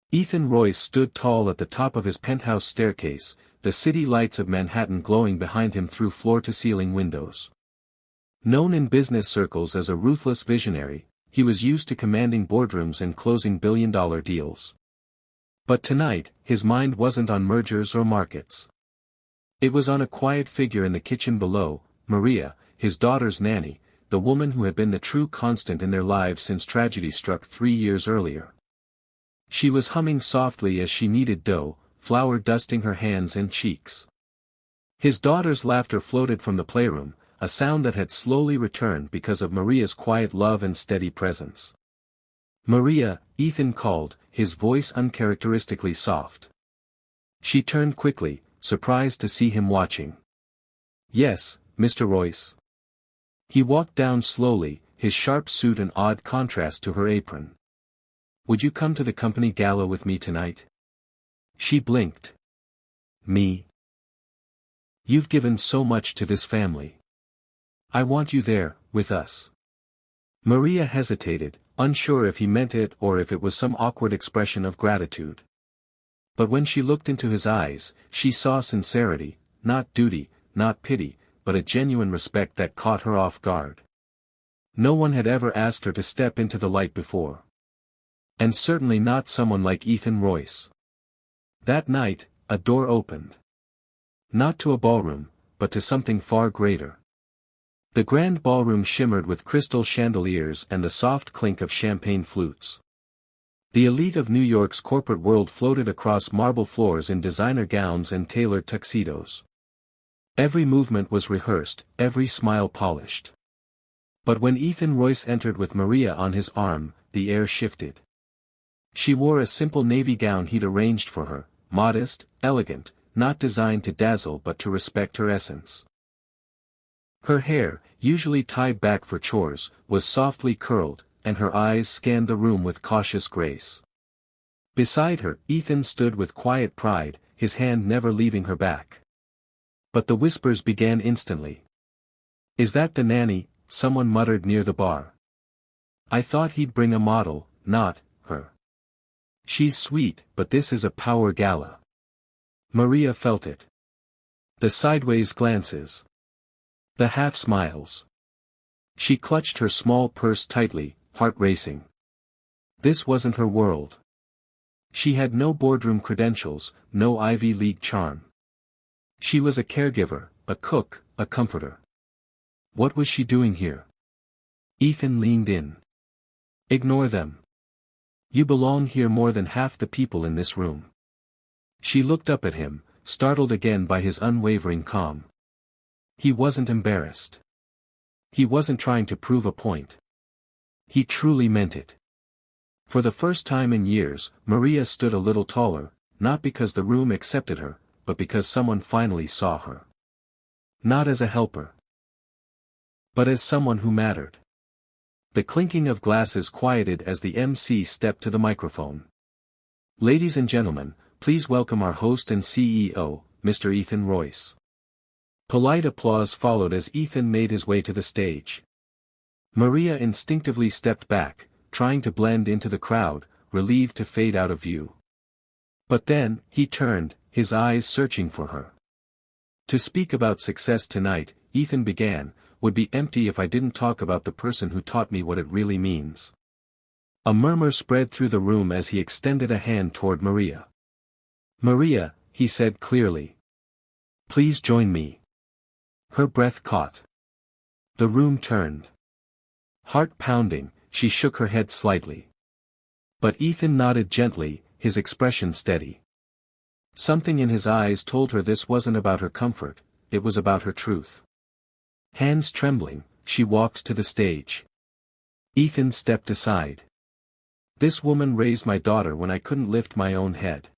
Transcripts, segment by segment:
Ethan Royce stood tall at the top of his penthouse staircase, the city lights of Manhattan glowing behind him through floor-to-ceiling windows. Known in business circles as a ruthless visionary, he was used to commanding boardrooms and closing billion-dollar deals. But tonight, his mind wasn't on mergers or markets. It was on a quiet figure in the kitchen below, Maria, his daughter's nanny, the woman who had been the true constant in their lives since tragedy struck 3 years earlier. She was humming softly as she kneaded dough, flour dusting her hands and cheeks. His daughter's laughter floated from the playroom, a sound that had slowly returned because of Maria's quiet love and steady presence. "Maria," Ethan called, his voice uncharacteristically soft. She turned quickly, surprised to see him watching. "Yes, Mr. Royce." He walked down slowly, his sharp suit an odd contrast to her apron. "Would you come to the company gala with me tonight?" She blinked. "Me? You've given so much to this family. I want you there, with us." Maria hesitated, unsure if he meant it or if it was some awkward expression of gratitude. But when she looked into his eyes, she saw sincerity, not duty, not pity, but a genuine respect that caught her off guard. No one had ever asked her to step into the light before. And certainly not someone like Ethan Royce. That night, a door opened. Not to a ballroom, but to something far greater. The grand ballroom shimmered with crystal chandeliers and the soft clink of champagne flutes. The elite of New York's corporate world floated across marble floors in designer gowns and tailored tuxedos. Every movement was rehearsed, every smile polished. But when Ethan Royce entered with Maria on his arm, the air shifted. She wore a simple navy gown he'd arranged for her, modest, elegant, not designed to dazzle but to respect her essence. Her hair, usually tied back for chores, was softly curled, and her eyes scanned the room with cautious grace. Beside her, Ethan stood with quiet pride, his hand never leaving her back. But the whispers began instantly. "Is that the nanny?" someone muttered near the bar. "I thought he'd bring a model, not her. She's sweet, but this is a power gala." Maria felt it. The sideways glances. The half-smiles. She clutched her small purse tightly, heart racing. This wasn't her world. She had no boardroom credentials, no Ivy League charm. She was a caregiver, a cook, a comforter. What was she doing here? Ethan leaned in. "Ignore them. You belong here more than half the people in this room." She looked up at him, startled again by his unwavering calm. He wasn't embarrassed. He wasn't trying to prove a point. He truly meant it. For the first time in years, Maria stood a little taller, not because the room accepted her, but because someone finally saw her. Not as a helper, but as someone who mattered. The clinking of glasses quieted as the MC stepped to the microphone. "Ladies and gentlemen, please welcome our host and CEO, Mr. Ethan Royce." Polite applause followed as Ethan made his way to the stage. Maria instinctively stepped back, trying to blend into the crowd, relieved to fade out of view. But then, he turned, his eyes searching for her. "To speak about success tonight," Ethan began, "would be empty if I didn't talk about the person who taught me what it really means." A murmur spread through the room as he extended a hand toward Maria. "Maria," he said clearly. "Please join me." Her breath caught. The room turned. Heart pounding, she shook her head slightly. But Ethan nodded gently, his expression steady. Something in his eyes told her this wasn't about her comfort, it was about her truth. Hands trembling, she walked to the stage. Ethan stepped aside. "This woman raised my daughter when I couldn't lift my own head.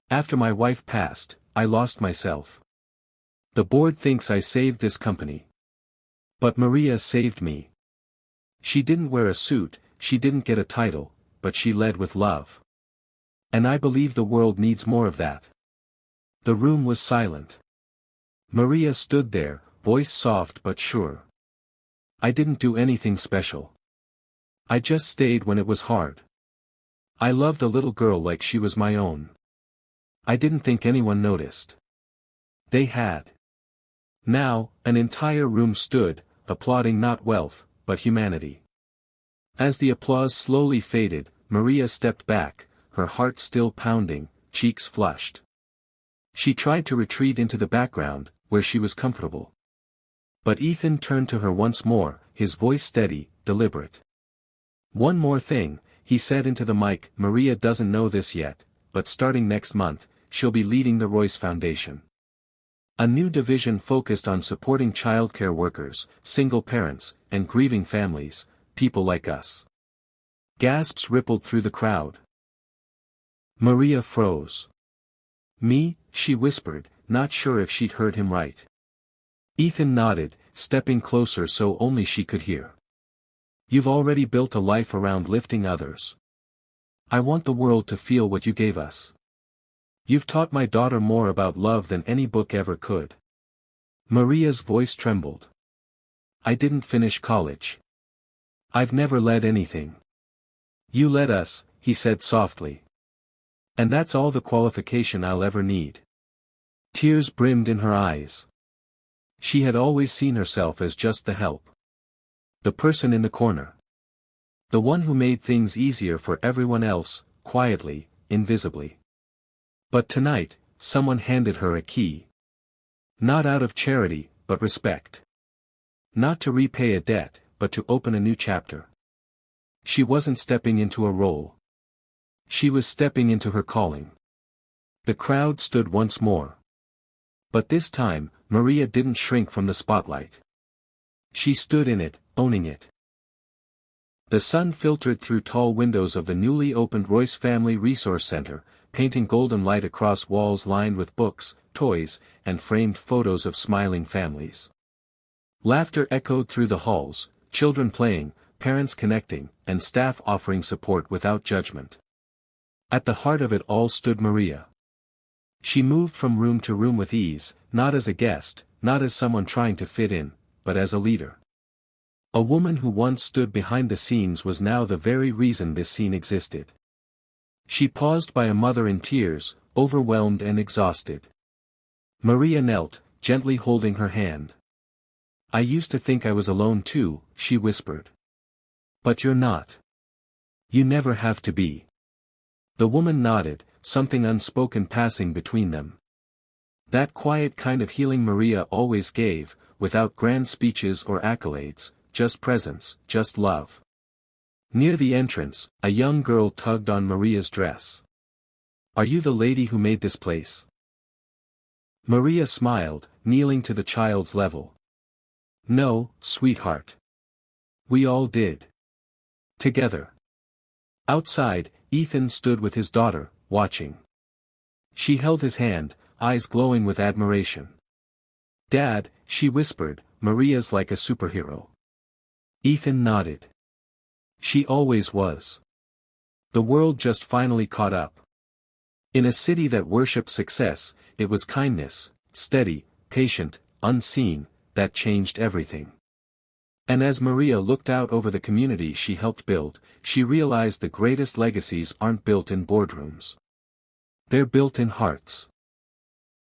After my wife passed, I lost myself. The board thinks I saved this company. But Maria saved me. She didn't wear a suit, she didn't get a title, but she led with love. And I believe the world needs more of that." The room was silent. Maria stood there, voice soft but sure. "I didn't do anything special. I just stayed when it was hard. I loved a little girl like she was my own. I didn't think anyone noticed. They had. Now, an entire room stood, applauding not wealth, but humanity. As the applause slowly faded, Maria stepped back, her heart still pounding, cheeks flushed. She tried to retreat into the background, where she was comfortable. But Ethan turned to her once more, his voice steady, deliberate. "One more thing," he said into the mic. "Maria doesn't know this yet, but starting next month, she'll be leading the Royce Foundation. A new division focused on supporting childcare workers, single parents, and grieving families, people like us." Gasps rippled through the crowd. Maria froze. "Me?" she whispered, not sure if she'd heard him right. Ethan nodded, stepping closer so only she could hear. "You've already built a life around lifting others. I want the world to feel what you gave us. You've taught my daughter more about love than any book ever could." Maria's voice trembled. "I didn't finish college. I've never led anything." "You led us," he said softly. "And that's all the qualification I'll ever need." Tears brimmed in her eyes. She had always seen herself as just the help. The person in the corner. The one who made things easier for everyone else, quietly, invisibly. But tonight, someone handed her a key. Not out of charity, but respect. Not to repay a debt, but to open a new chapter. She wasn't stepping into a role. She was stepping into her calling. The crowd stood once more. But this time, Maria didn't shrink from the spotlight. She stood in it, owning it. The sun filtered through tall windows of the newly opened Royce Family Resource Center, painting golden light across walls lined with books, toys, and framed photos of smiling families. Laughter echoed through the halls, children playing, parents connecting, and staff offering support without judgment. At the heart of it all stood Maria. She moved from room to room with ease, not as a guest, not as someone trying to fit in, but as a leader. A woman who once stood behind the scenes was now the very reason this scene existed. She paused by a mother in tears, overwhelmed and exhausted. Maria knelt, gently holding her hand. "I used to think I was alone too," she whispered. "But you're not. You never have to be." The woman nodded, something unspoken passing between them. That quiet kind of healing Maria always gave, without grand speeches or accolades, just presence, just love. Near the entrance, a young girl tugged on Maria's dress. "Are you the lady who made this place?" Maria smiled, kneeling to the child's level. "No, sweetheart. We all did. Together." Outside, Ethan stood with his daughter, watching. She held his hand, eyes glowing with admiration. "Dad," she whispered, "Maria's like a superhero." Ethan nodded. She always was. The world just finally caught up. In a city that worshipped success, it was kindness, steady, patient, unseen, that changed everything. And as Maria looked out over the community she helped build, she realized the greatest legacies aren't built in boardrooms. They're built in hearts.